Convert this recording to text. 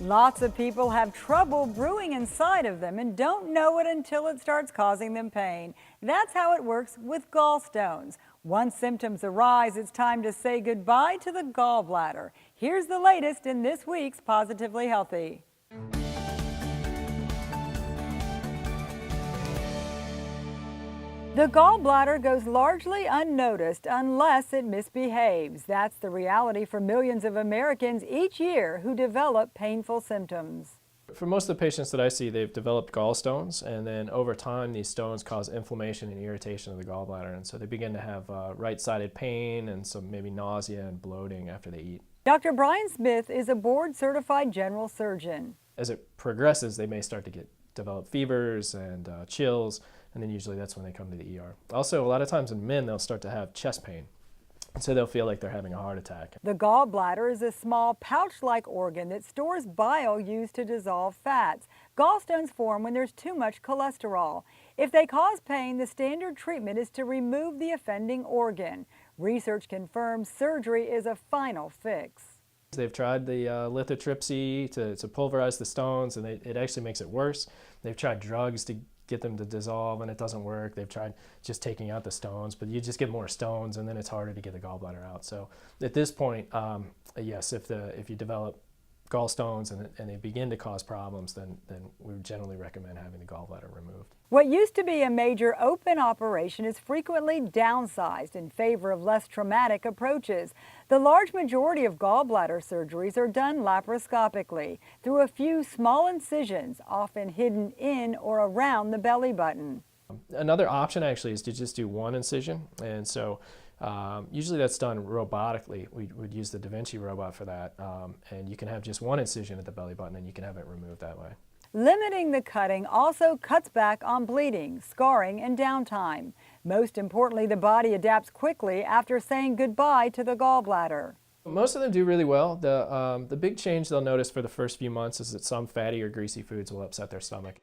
Lots of people have trouble brewing inside of them and don't know it until it starts causing them pain. That's how it works with gallstones. Once symptoms arise, it's time to say goodbye to the gallbladder. Here's the latest in this week's Positively Healthy. The gallbladder goes largely unnoticed unless it misbehaves. That's the reality for millions of Americans each year who develop painful symptoms. For most of the patients that I see, they've developed gallstones, and then over time these stones cause inflammation and irritation of the gallbladder, and so they begin to have right-sided pain and some maybe nausea and bloating after they eat. Dr. Brian Smith is a board-certified general surgeon. As it progresses, they may start to develop fevers and chills, and then usually that's when they come to the ER. Also, a lot of times in men, they'll start to have chest pain, and so they'll feel like they're having a heart attack. The gallbladder is a small pouch-like organ that stores bile used to dissolve fats. Gallstones form when there's too much cholesterol. If they cause pain, the standard treatment is to remove the offending organ. Research confirms surgery is a final fix. They've tried the lithotripsy to pulverize the stones, and it actually makes it worse. They've tried drugs to get them to dissolve, and it doesn't work. They've tried just taking out the stones, but you just get more stones, and then it's harder to get the gallbladder out. So at this point, yes, if you develop gallstones and they begin to cause problems, then we would generally recommend having the gallbladder removed. What used to be a major open operation is frequently downsized in favor of less traumatic approaches. The large majority of gallbladder surgeries are done laparoscopically through a few small incisions, often hidden in or around the belly button. Another option actually is to just do one incision, and so usually that's done robotically. We would use the Da Vinci robot for that, and you can have just one incision at the belly button and you can have it removed that way. Limiting the cutting also cuts back on bleeding, scarring, and downtime. Most importantly, the body adapts quickly after saying goodbye to the gallbladder. Most of them do really well. The big change they'll notice for the first few months is that some fatty or greasy foods will upset their stomach.